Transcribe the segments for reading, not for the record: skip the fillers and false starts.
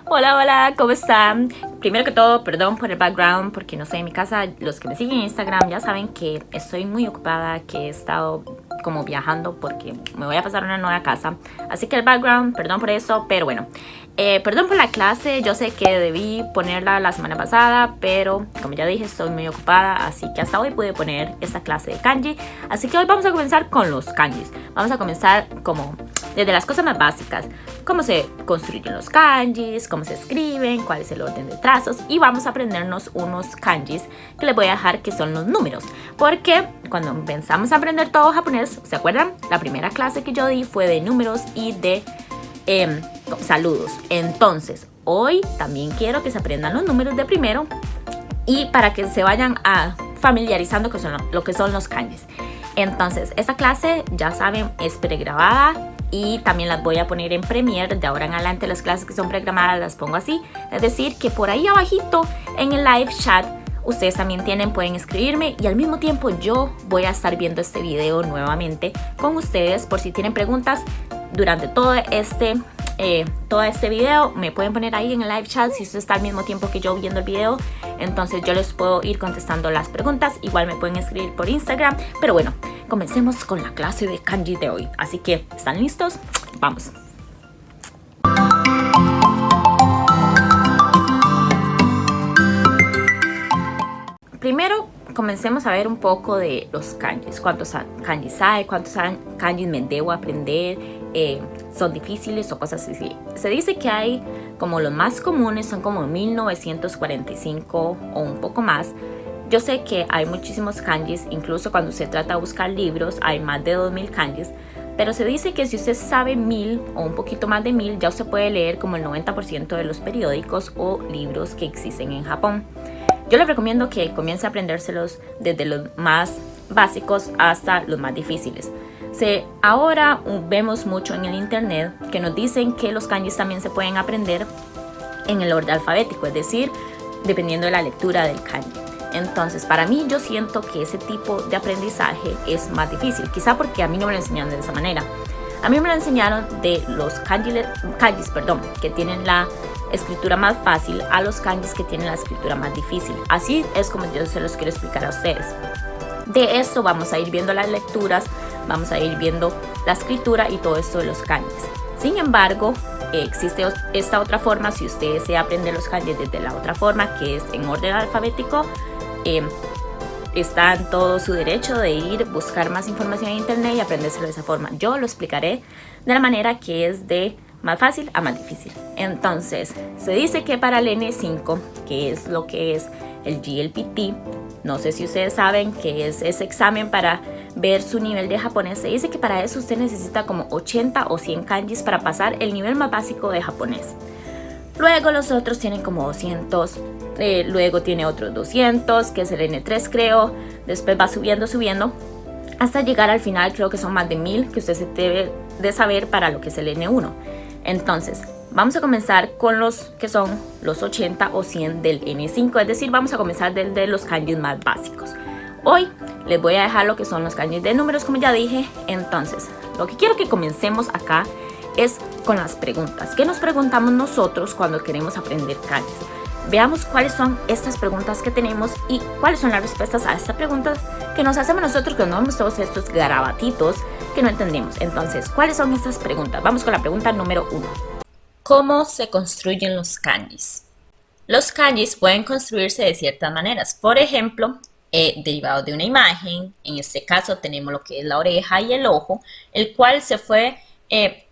Hola, hola, ¿cómo están? Primero que todo, perdón por el background, porque no sé, en mi casa, los que me siguen en Instagram ya saben que estoy muy ocupada, que he estado como viajando porque me voy a pasar a una nueva casa. Así que el background, perdón por eso, pero bueno. Perdón por la clase, yo sé que debí ponerla la semana pasada, pero como ya dije, estoy muy ocupada, así que hasta hoy pude poner esta clase de kanji. Así que hoy vamos a comenzar con los kanjis. Vamos a comenzar como desde las cosas más básicas, cómo se construyen los kanjis, cómo se escriben, cuál es el orden de trazos, y vamos a aprendernos unos kanjis que les voy a dejar que son los números, porque cuando empezamos a aprender todo japonés, ¿se acuerdan? La primera clase que yo di fue de números y de saludos. Entonces, hoy también quiero que se aprendan los números de primero y para que se vayan familiarizando con lo que son los kanjis. Entonces, esta clase, ya saben, es pregrabada y también las voy a poner en Premiere. De ahora en adelante las clases que son pregrabadas las pongo así. Es decir, que por ahí abajito en el live chat ustedes también pueden escribirme y al mismo tiempo yo voy a estar viendo este video nuevamente con ustedes por si tienen preguntas durante todo este video. Me pueden poner ahí en el live chat si usted está al mismo tiempo que yo viendo el video, entonces yo les puedo ir contestando las preguntas. Igual me pueden escribir por Instagram, pero bueno, comencemos con la clase de kanji de hoy. Así que, ¿están listos? Vamos. Primero, comencemos a ver un poco de los kanjis. ¿Cuántos kanjis hay? ¿Cuántos kanjis me debo aprender? ¿Son difíciles o cosas así? Se dice que hay como los más comunes, son como 1945 o un poco más. Yo sé que hay muchísimos kanjis, incluso cuando se trata de buscar libros hay más de 2000 kanjis. Pero se dice que si usted sabe 1000 o un poquito más de 1000, ya usted puede leer como el 90% de los periódicos o libros que existen en Japón. Yo les recomiendo que comience a aprendérselos desde los más básicos hasta los más difíciles. Ahora vemos mucho en el internet que nos dicen que los kanjis también se pueden aprender en el orden alfabético, es decir, dependiendo de la lectura del kanji. Entonces, para mí, yo siento que ese tipo de aprendizaje es más difícil, quizá porque a mí no me lo enseñaron de esa manera. A mí me lo enseñaron de los kanjis, que tienen la escritura más fácil a los kanjis que tienen la escritura más difícil. Así es como yo se los quiero explicar a ustedes. De esto vamos a ir viendo las lecturas, vamos a ir viendo la escritura y todo esto de los kanjis. Sin embargo, existe esta otra forma. Si usted desea aprender los kanjis desde la otra forma, que es en orden alfabético, está en todo su derecho de ir, buscar más información en internet y aprendérselo de esa forma. Yo lo explicaré de la manera que es de más fácil a más difícil. Entonces, se dice que para el N5, que es lo que es el GLPT, no sé si ustedes saben que es ese examen para ver su nivel de japonés, se dice que para eso usted necesita como 80 o 100 kanjis para pasar el nivel más básico de japonés. Luego los otros tienen como 200, luego tiene otros 200, que es el N3 creo, después va subiendo, hasta llegar al final creo que son más de 1000 que usted se debe de saber para lo que es el N1. Entonces, vamos a comenzar con los que son los 80 o 100 del N5, es decir, vamos a comenzar desde los kanjis más básicos. Hoy les voy a dejar lo que son los kanjis de números, como ya dije. Entonces, lo que quiero que comencemos acá es con las preguntas. ¿Qué nos preguntamos nosotros cuando queremos aprender kanjis? Veamos cuáles son estas preguntas que tenemos y cuáles son las respuestas a estas preguntas que nos hacemos nosotros cuando vemos todos estos garabatitos que no entendemos. Entonces, ¿cuáles son estas preguntas? Vamos con la pregunta número 1. ¿Cómo se construyen los kanjis? Los kanjis pueden construirse de ciertas maneras. Por ejemplo, derivados de una imagen. En este caso tenemos lo que es la oreja y el ojo, el cual se fue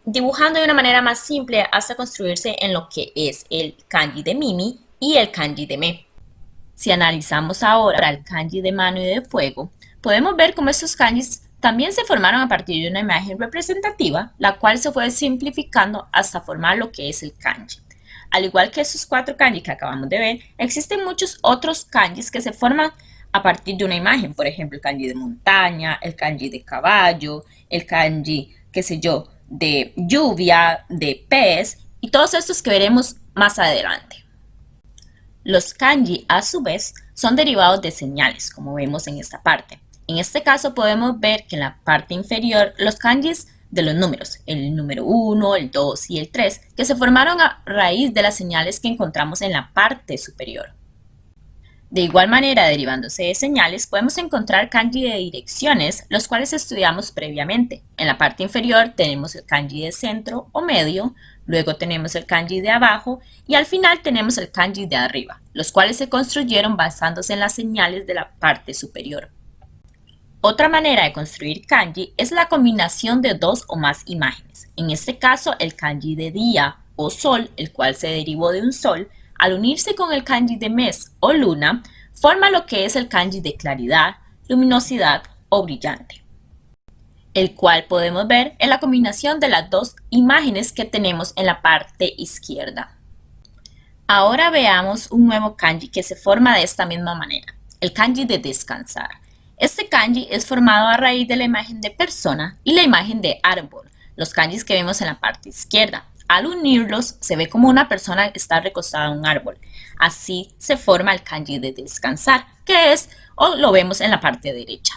dibujando de una manera más simple hasta construirse en lo que es el kanji de Mimi y el kanji de Me. Si analizamos ahora el kanji de mano y de fuego, podemos ver cómo estos kanjis también se formaron a partir de una imagen representativa, la cual se fue simplificando hasta formar lo que es el kanji. Al igual que estos 4 kanji que acabamos de ver, existen muchos otros kanjis que se forman a partir de una imagen. Por ejemplo, el kanji de montaña, el kanji de caballo, el kanji, qué sé yo, de lluvia, de pez y todos estos que veremos más adelante. Los kanji, a su vez, son derivados de señales, como vemos en esta parte. En este caso podemos ver que en la parte inferior los kanjis de los números, el número 1, el 2 y el 3, que se formaron a raíz de las señales que encontramos en la parte superior. De igual manera, derivándose de señales, podemos encontrar kanji de direcciones, los cuales estudiamos previamente. En la parte inferior tenemos el kanji de centro o medio, luego tenemos el kanji de abajo y al final tenemos el kanji de arriba, los cuales se construyeron basándose en las señales de la parte superior. Otra manera de construir kanji es la combinación de dos o más imágenes. En este caso, el kanji de día o sol, el cual se derivó de un sol, al unirse con el kanji de mes o luna, forma lo que es el kanji de claridad, luminosidad o brillante, el cual podemos ver en la combinación de las dos imágenes que tenemos en la parte izquierda. Ahora veamos un nuevo kanji que se forma de esta misma manera, el kanji de descansar. Este kanji es formado a raíz de la imagen de persona y la imagen de árbol, los kanjis que vemos en la parte izquierda. Al unirlos, se ve como una persona está recostada en un árbol. Así se forma el kanji de descansar, que es, o lo vemos en la parte derecha.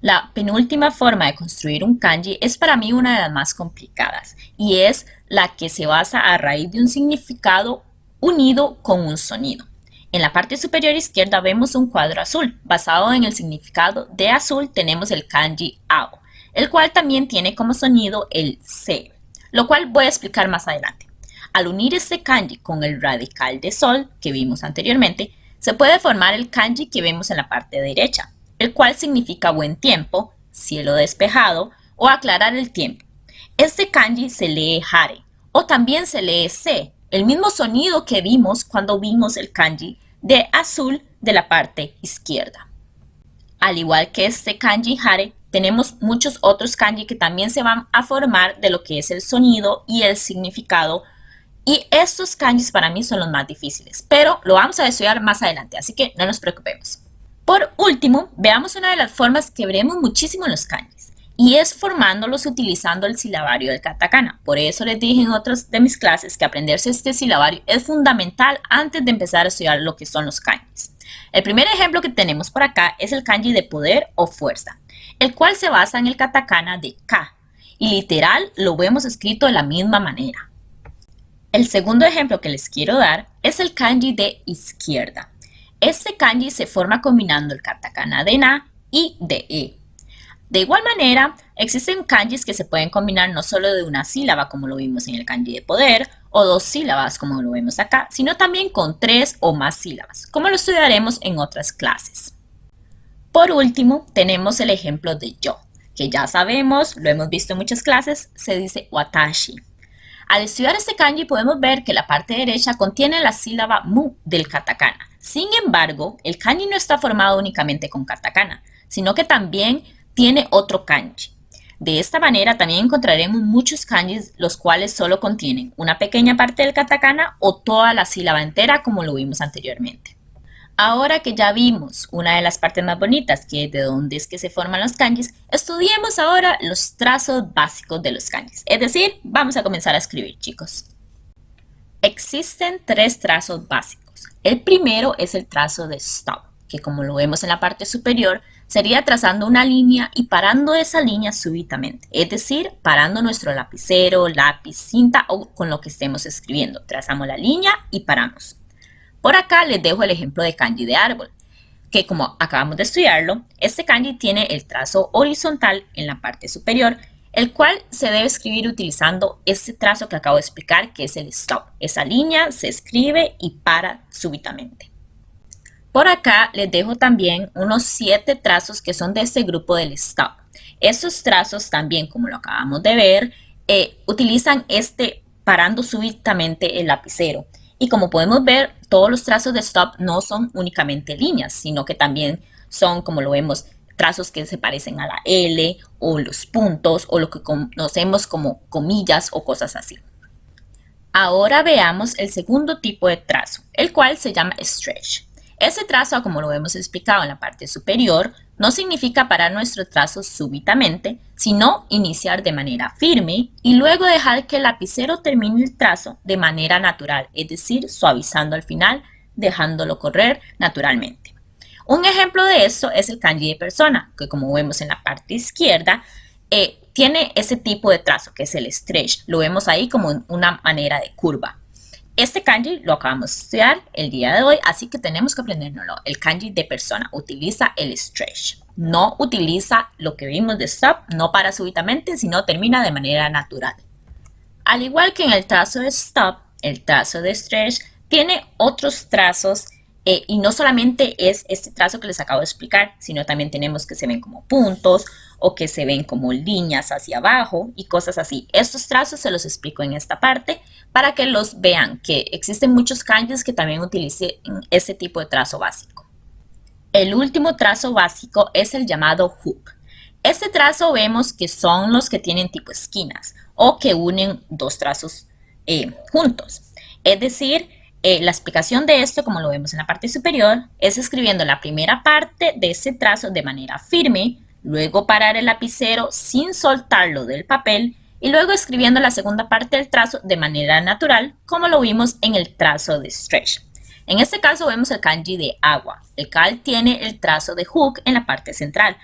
La penúltima forma de construir un kanji es para mí una de las más complicadas, y es la que se basa a raíz de un significado unido con un sonido. En la parte superior izquierda vemos un cuadro azul. Basado en el significado de azul tenemos el kanji ao, el cual también tiene como sonido el C, lo cual voy a explicar más adelante. Al unir este kanji con el radical de sol que vimos anteriormente, se puede formar el kanji que vemos en la parte derecha, el cual significa buen tiempo, cielo despejado o aclarar el tiempo. Este kanji se lee hare o también se lee se, el mismo sonido que vimos cuando vimos el kanji de azul de la parte izquierda. Al igual que este kanji hare, tenemos muchos otros kanji que también se van a formar de lo que es el sonido y el significado. Y estos kanjis para mí son los más difíciles, pero lo vamos a estudiar más adelante, así que no nos preocupemos. Por último, veamos una de las formas que veremos muchísimo en los kanjis, y es formándolos utilizando el silabario del katakana. Por eso les dije en otras de mis clases que aprenderse este silabario es fundamental antes de empezar a estudiar lo que son los kanjis. El primer ejemplo que tenemos por acá es el kanji de poder o fuerza, el cual se basa en el katakana de ka, y literal lo vemos escrito de la misma manera. El segundo ejemplo que les quiero dar es el kanji de izquierda. Este kanji se forma combinando el katakana de na y de e. De igual manera, existen kanjis que se pueden combinar no solo de una sílaba, como lo vimos en el kanji de poder, o dos sílabas, como lo vemos acá, sino también con 3 o más sílabas, como lo estudiaremos en otras clases. Por último, tenemos el ejemplo de yo, que ya sabemos, lo hemos visto en muchas clases, se dice watashi. Al estudiar este kanji podemos ver que la parte derecha contiene la sílaba mu del katakana. Sin embargo, el kanji no está formado únicamente con katakana, sino que también tiene otro kanji. De esta manera también encontraremos muchos kanjis los cuales solo contienen una pequeña parte del katakana o toda la sílaba entera, como lo vimos anteriormente. Ahora que ya vimos una de las partes más bonitas, que es de dónde es que se forman los kanjis, estudiemos ahora los trazos básicos de los kanjis. Es decir, vamos a comenzar a escribir, chicos. Existen 3 trazos básicos. El primero es el trazo de stop, que como lo vemos en la parte superior, sería trazando una línea y parando esa línea súbitamente. Es decir, parando nuestro lapicero, lápiz, cinta o con lo que estemos escribiendo. Trazamos la línea y paramos. Por acá les dejo el ejemplo de kanji de árbol, que como acabamos de estudiarlo, este kanji tiene el trazo horizontal en la parte superior, el cual se debe escribir utilizando este trazo que acabo de explicar, que es el stop. Esa línea se escribe y para súbitamente. Por acá les dejo también unos 7 trazos que son de este grupo del stop. Estos trazos también, como lo acabamos de ver, utilizan este parando súbitamente el lapicero. Y como podemos ver, todos los trazos de stop no son únicamente líneas, sino que también son, como lo vemos, trazos que se parecen a la L o los puntos o lo que conocemos como comillas o cosas así. Ahora veamos el segundo tipo de trazo, el cual se llama stretch. Ese trazo, como lo hemos explicado en la parte superior, no significa parar nuestro trazo súbitamente, sino iniciar de manera firme y luego dejar que el lapicero termine el trazo de manera natural, es decir, suavizando al final, dejándolo correr naturalmente. Un ejemplo de esto es el kanji de persona, que como vemos en la parte izquierda, tiene ese tipo de trazo que es el stretch. Lo vemos ahí como una manera de curva. Este kanji lo acabamos de estudiar el día de hoy, así que tenemos que aprendérnoslo. El kanji de persona utiliza el stretch. No utiliza lo que vimos de stop, no para súbitamente, sino termina de manera natural. Al igual que en el trazo de stop, el trazo de stretch tiene otros trazos y no solamente es este trazo que les acabo de explicar, sino también tenemos que se ven como puntos o que se ven como líneas hacia abajo y cosas así. Estos trazos se los explico en esta parte para que los vean, que existen muchos kanjis que también utilicen este tipo de trazo básico. El último trazo básico es el llamado hook. Este trazo vemos que son los que tienen tipo esquinas o que unen dos trazos juntos. Es decir, la explicación de esto, como lo vemos en la parte superior, es escribiendo la primera parte de ese trazo de manera firme, luego parar el lapicero sin soltarlo del papel y luego escribiendo la segunda parte del trazo de manera natural, como lo vimos en el trazo de stretch. En este caso vemos el kanji de agua, el cual tiene el trazo de hook en la parte central.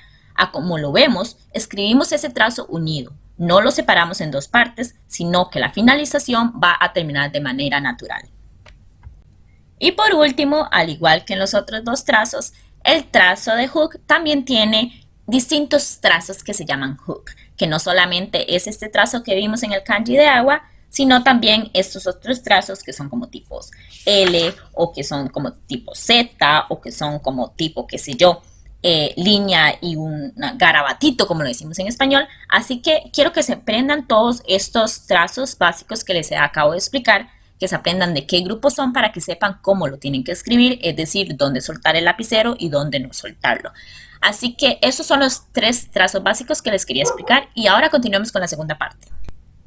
Como lo vemos, escribimos ese trazo unido. No lo separamos en dos partes, sino que la finalización va a terminar de manera natural. Y por último, al igual que en los otros dos trazos, el trazo de hook también tiene distintos trazos que se llaman hook, que no solamente es este trazo que vimos en el kanji de agua, sino también estos otros trazos que son como tipos L o que son como tipo Z o que son como tipo, qué sé yo, línea y un garabatito, como lo decimos en español. Así que quiero que se aprendan todos estos trazos básicos que les acabo de explicar, que se aprendan de qué grupos son para que sepan cómo lo tienen que escribir, es decir, dónde soltar el lapicero y dónde no soltarlo. Así que esos son los 3 trazos básicos que les quería explicar y ahora continuamos con la segunda parte.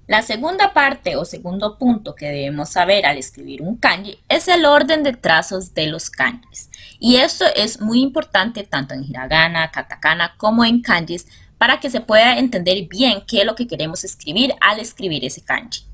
La segunda parte o segundo punto que debemos saber al escribir un kanji es el orden de trazos de los kanjis. Y esto es muy importante tanto en hiragana, katakana como en kanjis para que se pueda entender bien qué es lo que queremos escribir al escribir ese kanji.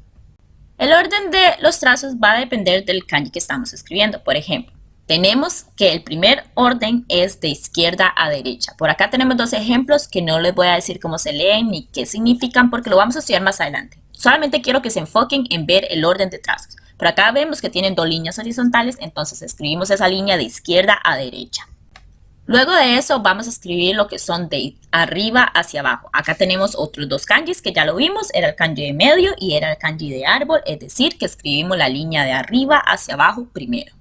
El orden de los trazos va a depender del kanji que estamos escribiendo. Por ejemplo, tenemos que el primer orden es de izquierda a derecha. Por acá tenemos 2 ejemplos que no les voy a decir cómo se leen ni qué significan porque lo vamos a estudiar más adelante. Solamente quiero que se enfoquen en ver el orden de trazos. Por acá vemos que tienen 2 líneas horizontales, entonces escribimos esa línea de izquierda a derecha. Luego de eso vamos a escribir lo que son de arriba hacia abajo. Acá tenemos otros 2 kanjis que ya lo vimos, era el kanji de medio y era el kanji de árbol, es decir, que escribimos la línea de arriba hacia abajo primero.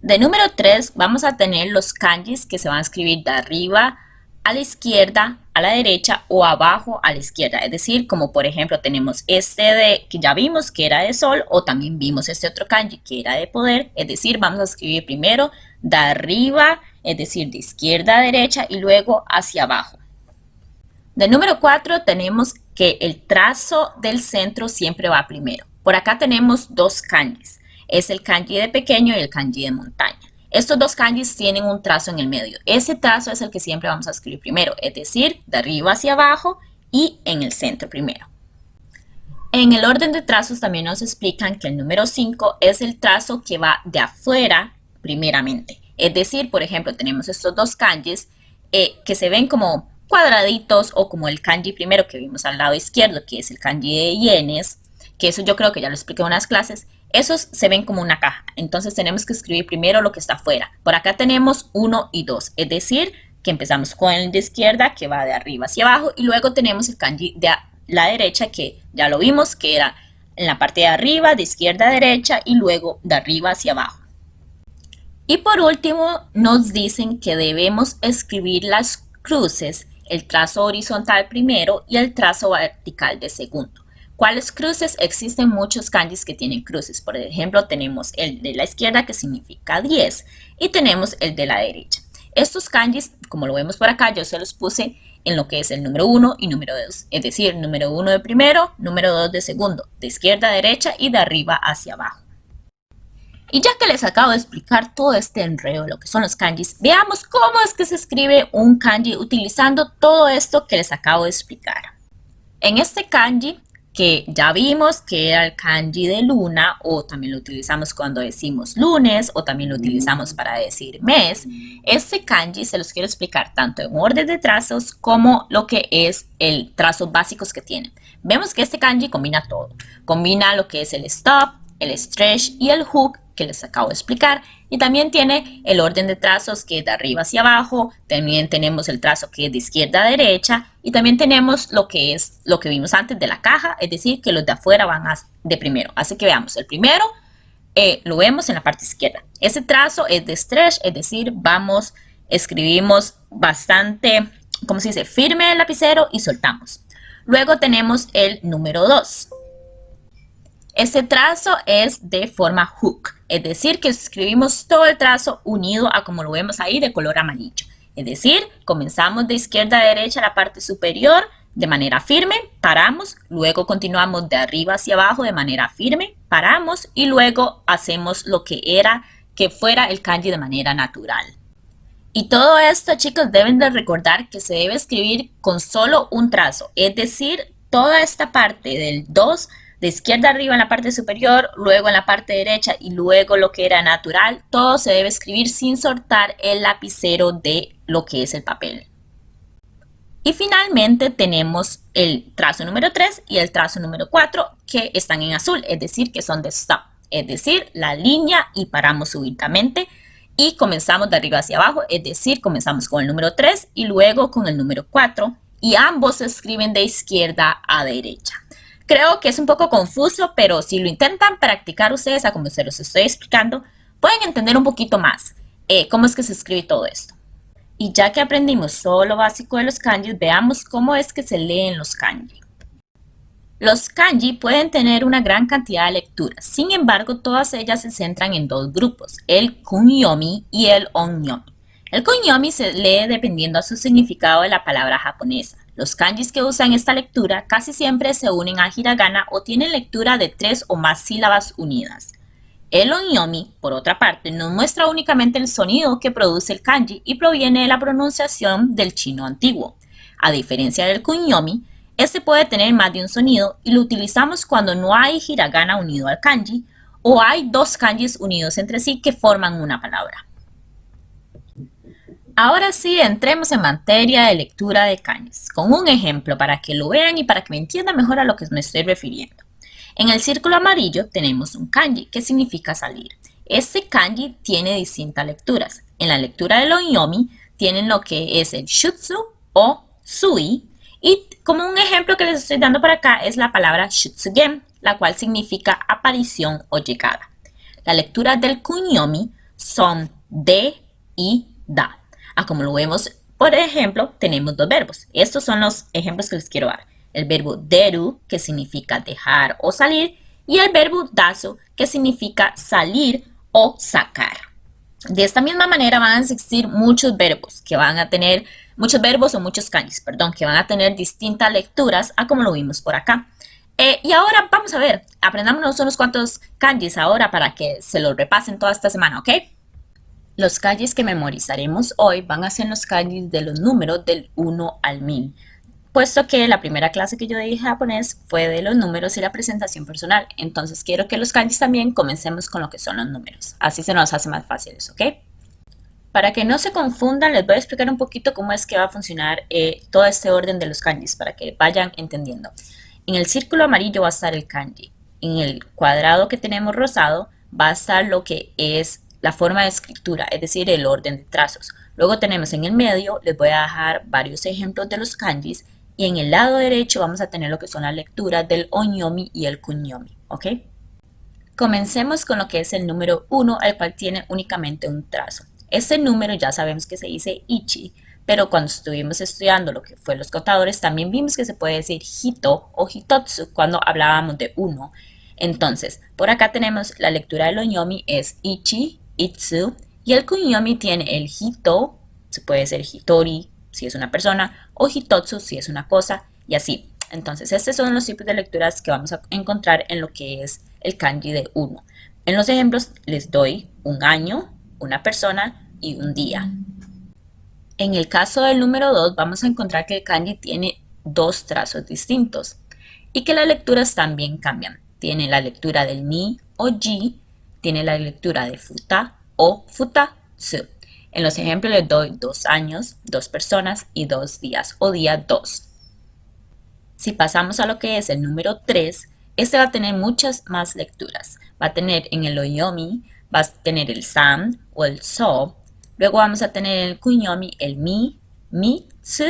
De número 3 vamos a tener los kanjis que se van a escribir de arriba a la izquierda, a la derecha o abajo a la izquierda. Es decir, como por ejemplo tenemos este de que ya vimos que era de sol o también vimos este otro kanji que era de poder. Es decir, vamos a escribir primero de arriba, es decir, de izquierda a derecha y luego hacia abajo. De número 4 tenemos que el trazo del centro siempre va primero. Por acá tenemos 2 kanjis. Es el kanji de pequeño y el kanji de montaña. Estos 2 kanjis tienen un trazo en el medio. Ese trazo es el que siempre vamos a escribir primero, es decir, de arriba hacia abajo y en el centro primero. En el orden de trazos también nos explican que el número 5 es el trazo que va de afuera primeramente. Es decir, por ejemplo, tenemos estos 2 kanjis que se ven como cuadraditos o como el kanji primero que vimos al lado izquierdo, que es el kanji de yenes, que eso yo creo que ya lo expliqué en unas clases. Esos se ven como una caja, entonces tenemos que escribir primero lo que está afuera. Por acá tenemos 1 y 2, es decir, que empezamos con el de izquierda que va de arriba hacia abajo y luego tenemos el kanji de la derecha que ya lo vimos que era en la parte de arriba, de izquierda a derecha y luego de arriba hacia abajo. Y por último nos dicen que debemos escribir las cruces, el trazo horizontal primero y el trazo vertical de segundo. ¿Cuáles cruces? Existen muchos kanjis que tienen cruces. Por ejemplo, tenemos el de la izquierda que significa 10 y tenemos el de la derecha. Estos kanjis, como lo vemos por acá, yo se los puse en lo que es el número 1 y número 2. Es decir, número 1 de primero, número 2 de segundo, de izquierda a derecha y de arriba hacia abajo. Y ya que les acabo de explicar todo este enredo de lo que son los kanjis, veamos cómo es que se escribe un kanji utilizando todo esto que les acabo de explicar. En este kanji, que ya vimos que era el kanji de luna, o también lo utilizamos cuando decimos lunes, o también lo utilizamos para decir mes. Este kanji se los quiero explicar tanto en orden de trazos como lo que es el trazos básicos que tiene. Vemos que este kanji combina todo. Combina lo que es el stop, el stretch y el hook que les acabo de explicar. Y también tiene el orden de trazos que es de arriba hacia abajo. También tenemos el trazo que es de izquierda a derecha. Y también tenemos lo que es lo que vimos antes de la caja. Es decir, que los de afuera van de primero. Así que veamos, el primero lo vemos en la parte izquierda. Ese trazo es de stretch, es decir, escribimos bastante, ¿cómo se dice? Firme el lapicero y soltamos. Luego tenemos el número 2. Este trazo es de forma hook, es decir, que escribimos todo el trazo unido a como lo vemos ahí de color amarillo. Es decir, comenzamos de izquierda a derecha la parte superior de manera firme, paramos, luego continuamos de arriba hacia abajo de manera firme, paramos y luego hacemos lo que fuera el kanji de manera natural. Y todo esto, chicos, deben de recordar que se debe escribir con solo un trazo, es decir, toda esta parte del 2 de izquierda arriba en la parte superior, luego en la parte derecha y luego lo que era natural, todo se debe escribir sin soltar el lapicero de lo que es el papel. Y finalmente tenemos el trazo número 3 y el trazo número 4 que están en azul, es decir, que son de stop, es decir, la línea y paramos súbitamente y comenzamos de arriba hacia abajo, es decir, comenzamos con el número 3 y luego con el número 4 y ambos se escriben de izquierda a derecha. Creo que es un poco confuso, pero si lo intentan practicar ustedes, a como se los estoy explicando, pueden entender un poquito más cómo es que se escribe todo esto. Y ya que aprendimos todo lo básico de los kanjis, veamos cómo es que se leen los kanji. Los kanji pueden tener una gran cantidad de lecturas, sin embargo, todas ellas se centran en dos grupos, el kunyomi y el onyomi. El kunyomi se lee dependiendo a su significado de la palabra japonesa. Los kanjis que usan esta lectura casi siempre se unen a hiragana o tienen lectura de 3 o más sílabas unidas. El onyomi, por otra parte, nos muestra únicamente el sonido que produce el kanji y proviene de la pronunciación del chino antiguo. A diferencia del kunyomi, este puede tener más de un sonido y lo utilizamos cuando no hay hiragana unido al kanji o hay dos kanjis unidos entre sí que forman una palabra. Ahora sí, entremos en materia de lectura de kanjis, con un ejemplo para que lo vean y para que me entiendan mejor a lo que me estoy refiriendo. En el círculo amarillo tenemos un kanji que significa salir. Este kanji tiene distintas lecturas. En la lectura del onyomi tienen lo que es el shutsu o sui y como un ejemplo que les estoy dando por acá es la palabra shutsugen, la cual significa aparición o llegada. La lectura del kunyomi son de y da. Como lo vemos, por ejemplo, tenemos dos verbos. Estos son los ejemplos que les quiero dar. El verbo deru, que significa dejar o salir, y el verbo dasu, que significa salir o sacar. De esta misma manera van a existir muchos verbos o muchos kanjis, que van a tener distintas lecturas a como lo vimos por acá. Y ahora vamos a ver, aprendámonos unos cuantos kanjis ahora para que se los repasen toda esta semana, ¿ok? Los kanjis que memorizaremos hoy van a ser los kanjis de los números del 1 al 1000, puesto que la primera clase que yo di de japonés fue de los números y la presentación personal. Entonces quiero que los kanjis también comencemos con lo que son los números. Así se nos hace más fáciles, ¿ok? Para que no se confundan, les voy a explicar un poquito cómo es que va a funcionar todo este orden de los kanjis, para que vayan entendiendo. En el círculo amarillo va a estar el kanji. En el cuadrado que tenemos rosado va a estar lo que es la forma de escritura, es decir, el orden de trazos. Luego tenemos en el medio, les voy a dejar varios ejemplos de los kanjis y en el lado derecho vamos a tener lo que son las lecturas del onyomi y el kunyomi, ¿ok? Comencemos con lo que es el número 1, el cual tiene únicamente un trazo. Este número ya sabemos que se dice ichi, pero cuando estuvimos estudiando lo que fue los contadores también vimos que se puede decir hito o hitotsu cuando hablábamos de 1. Entonces, por acá tenemos la lectura del onyomi es ichi, itsu, y el kunyomi tiene el hito, se puede ser hitori si es una persona, o hitotsu si es una cosa, y así. Entonces, estos son los tipos de lecturas que vamos a encontrar en lo que es el kanji de 1. En los ejemplos les doy un año, una persona y un día. En el caso del número 2 vamos a encontrar que el kanji tiene dos trazos distintos. y que las lecturas también cambian. Tiene la lectura del ni o ji, tiene la lectura de futa o futatsu. En los ejemplos les doy 2 años, 2 personas y 2 días o día 2. Si pasamos a lo que es el número 3, este va a tener muchas más lecturas. Va a tener en el oyomi, va a tener el san o el so. Luego vamos a tener en el kunyomi el mi, tsu.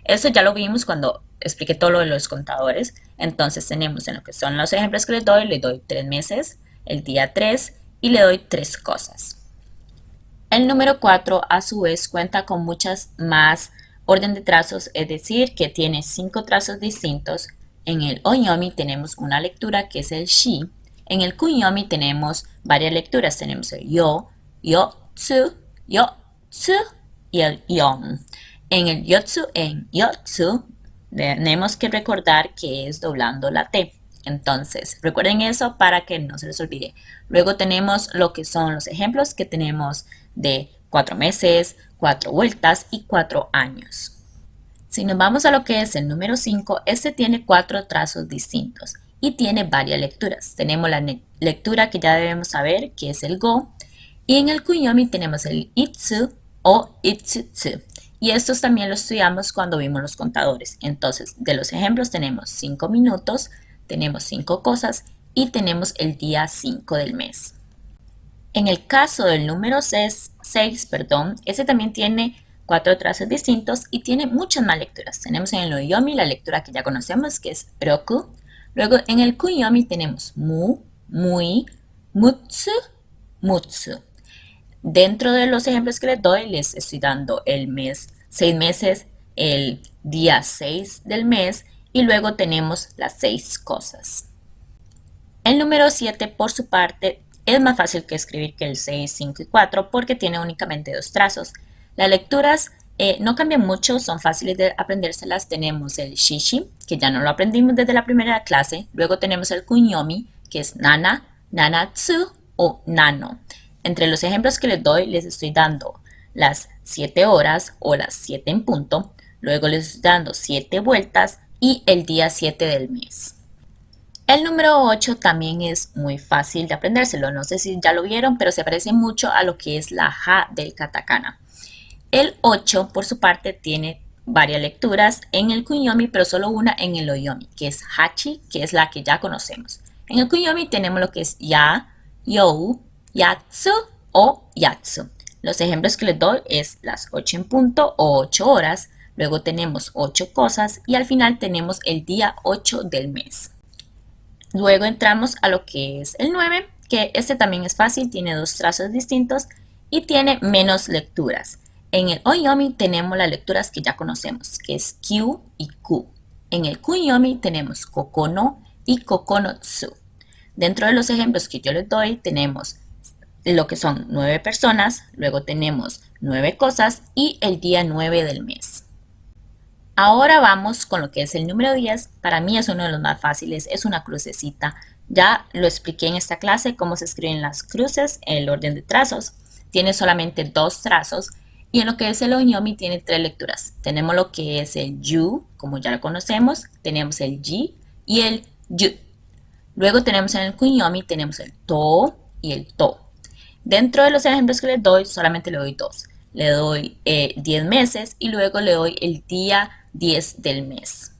Eso ya lo vimos cuando expliqué todo lo de los contadores. Entonces tenemos en lo que son los ejemplos que le doy 3 meses, el día 3 y le doy 3 cosas. El número 4 a su vez cuenta con muchas más orden de trazos, es decir, que tiene 5 trazos distintos. En el onyomi tenemos una lectura que es el shi. En el kunyomi tenemos varias lecturas, tenemos el yo, yotsu y el yon. En el yotsu tenemos que recordar que es doblando la T. Entonces, recuerden eso para que no se les olvide. Luego tenemos lo que son los ejemplos que tenemos de 4 meses, 4 vueltas y 4 años. Si nos vamos a lo que es el número 5, este tiene 4 trazos distintos y tiene varias lecturas. Tenemos la lectura que ya debemos saber, que es el go, y en el kunyomi tenemos el itsu o itsutsu. Y estos también los estudiamos cuando vimos los contadores. Entonces, de los ejemplos tenemos 5 minutos, tenemos 5 cosas y tenemos el día 5 del mes. En el caso del número 6, este también tiene 4 trazos distintos y tiene muchas más lecturas. Tenemos en el oyomi la lectura que ya conocemos, que es roku. Luego en el kunyomi tenemos mu, muy, mutsu, mutsu. Dentro de los ejemplos que les doy, les estoy dando el mes, 6 meses, el día 6 del mes y luego tenemos las 6 cosas. El número 7, por su parte, es más fácil que escribir que el 6, 5 y 4 porque tiene únicamente 2 trazos. Las lecturas no cambian mucho, son fáciles de aprendérselas. Tenemos el shishi, que ya no lo aprendimos desde la primera clase. Luego tenemos el kunyomi, que es nana, nanatsu o nano. Entre los ejemplos que les doy, les estoy dando las 7 horas o las 7 en punto. Luego les estoy dando 7 vueltas y el día 7 del mes. El número 8 también es muy fácil de aprendérselo. No sé si ya lo vieron, pero se parece mucho a lo que es la ja del katakana. El 8, por su parte, tiene varias lecturas en el kunyomi, pero solo una en el oyomi, que es hachi, que es la que ya conocemos. En el kunyomi tenemos lo que es ya, you, yatsu o yatsu. Los ejemplos que les doy es las 8 en punto o 8 horas. Luego tenemos 8 cosas y al final tenemos el día 8 del mes. Luego entramos a lo que es el 9, que este también es fácil, tiene 2 trazos distintos y tiene menos lecturas. En el oyomi tenemos las lecturas que ya conocemos, que es kyu y ku. En el kunyomi tenemos kokono y kokonotsu. Dentro de los ejemplos que yo les doy tenemos lo que son 9 personas, luego tenemos 9 cosas y el día 9 del mes. Ahora vamos con lo que es el número 10. Para mí es uno de los más fáciles, es una crucecita. Ya lo expliqué en esta clase cómo se escriben las cruces, el orden de trazos. Tiene solamente 2 trazos y en lo que es el onyomi tiene 3 lecturas. Tenemos lo que es el yu, como ya lo conocemos, tenemos el ji y el yu. Luego tenemos en el kunyomi, tenemos el to y el to. Dentro de los ejemplos que les doy, solamente le doy 2. Le doy 10 meses y luego le doy el día 10 del mes.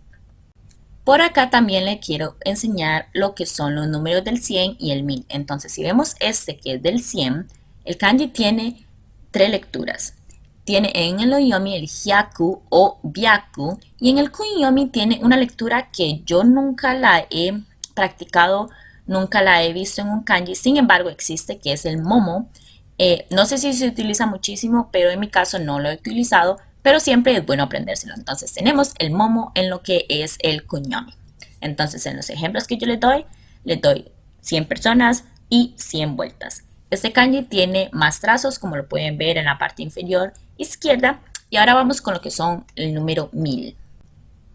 Por acá también le quiero enseñar lo que son los números del 100 y el 1000. Entonces, si vemos este que es del 100, el kanji tiene 3 lecturas. Tiene en el oyomi el hyaku o byaku y en el kunyomi tiene una lectura que yo nunca la he practicado, nunca la he visto en un kanji, sin embargo existe, que es el momo. No sé si se utiliza muchísimo, pero en mi caso no lo he utilizado, pero siempre es bueno aprendérselo. Entonces tenemos el momo en lo que es el kunyomi. Entonces en los ejemplos que yo les doy 100 personas y 100 vueltas. Este kanji tiene más trazos, como lo pueden ver en la parte inferior izquierda. Y ahora vamos con lo que son el número 1000.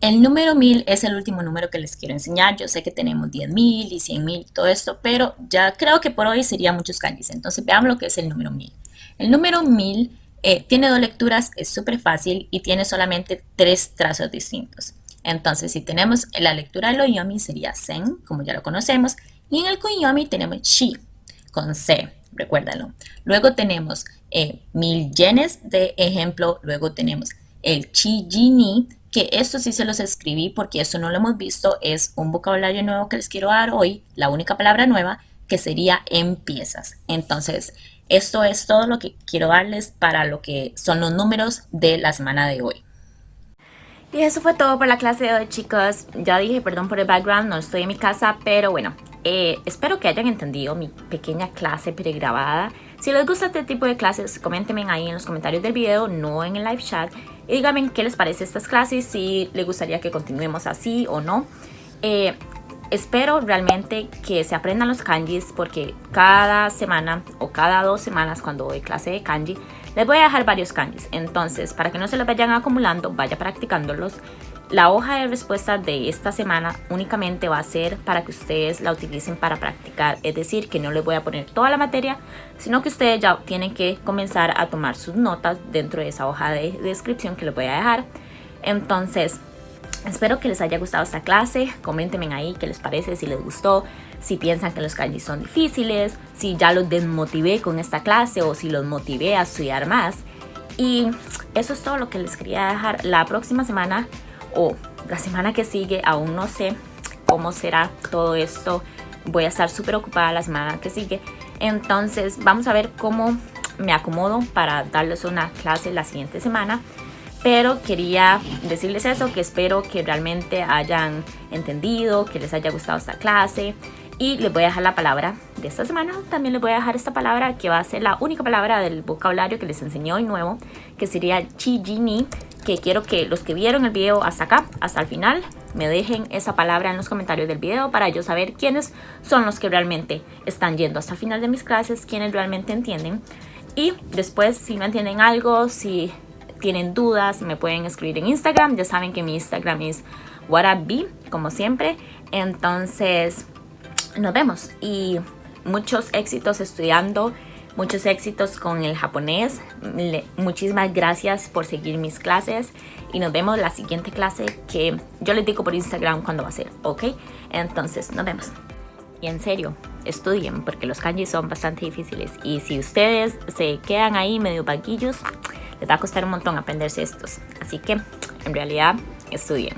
El número 1000 es el último número que les quiero enseñar. Yo sé que tenemos 10.000 y 100.000, todo esto, pero ya creo que por hoy serían muchos kanjis. Entonces veamos lo que es el número 1000. El número 1000 tiene 2 lecturas, es súper fácil y tiene solamente 3 trazos distintos. Entonces, si tenemos la lectura del Oyomi sería sen, como ya lo conocemos, y en el Kunyomi tenemos chi, con C, recuérdalo. Luego tenemos 1000 yenes de ejemplo, luego tenemos el chi ni, que esto sí se los escribí porque eso no lo hemos visto, es un vocabulario nuevo que les quiero dar hoy, la única palabra nueva, que sería empiezas. Entonces, esto es todo lo que quiero darles para lo que son los números de la semana de hoy. Y eso fue todo por la clase de hoy, chicos. Ya dije, perdón por el background, no estoy en mi casa, pero bueno, espero que hayan entendido mi pequeña clase pregrabada. Si les gusta este tipo de clases, coméntenme ahí en los comentarios del video, no en el live chat. Y díganme qué les parece estas clases, si les gustaría que continuemos así o no. Espero realmente que se aprendan los kanjis porque cada semana o cada 2 semanas cuando doy clase de kanji les voy a dejar varios kanjis. Entonces, para que no se los vayan acumulando, vaya practicándolos. La hoja de respuesta de esta semana únicamente va a ser para que ustedes la utilicen para practicar. Es decir, que no les voy a poner toda la materia, sino que ustedes ya tienen que comenzar a tomar sus notas dentro de esa hoja de descripción que les voy a dejar. Entonces, espero que les haya gustado esta clase. Coméntenme ahí qué les parece, si les gustó, si piensan que los kanjis son difíciles, si ya los desmotivé con esta clase o si los motivé a estudiar más. Y eso es todo lo que les quería dejar. La próxima semana o la semana que sigue, aún no sé cómo será todo esto. Voy a estar súper ocupada la semana que sigue. Entonces vamos a ver cómo me acomodo para darles una clase la siguiente semana. Pero quería decirles eso, que espero que realmente hayan entendido, que les haya gustado esta clase. Y les voy a dejar la palabra de esta semana. También les voy a dejar esta palabra que va a ser la única palabra del vocabulario que les enseñé hoy nuevo, que sería el chi ni, que quiero que los que vieron el video hasta acá, hasta el final, me dejen esa palabra en los comentarios del video para yo saber quiénes son los que realmente están yendo hasta el final de mis clases, quiénes realmente entienden. Y después, si no entienden algo, si tienen dudas, me pueden escribir en Instagram. Ya saben que mi Instagram es whatupb, como siempre. Entonces, nos vemos y muchos éxitos estudiando, muchos éxitos con el japonés. Muchísimas gracias por seguir mis clases y nos vemos la siguiente clase, que yo les digo por Instagram cuándo va a ser, ¿ok? Entonces, nos vemos. Y en serio, estudien porque los kanjis son bastante difíciles y si ustedes se quedan ahí medio vaguillos, les va a costar un montón aprenderse estos. Así que, en realidad, estudien.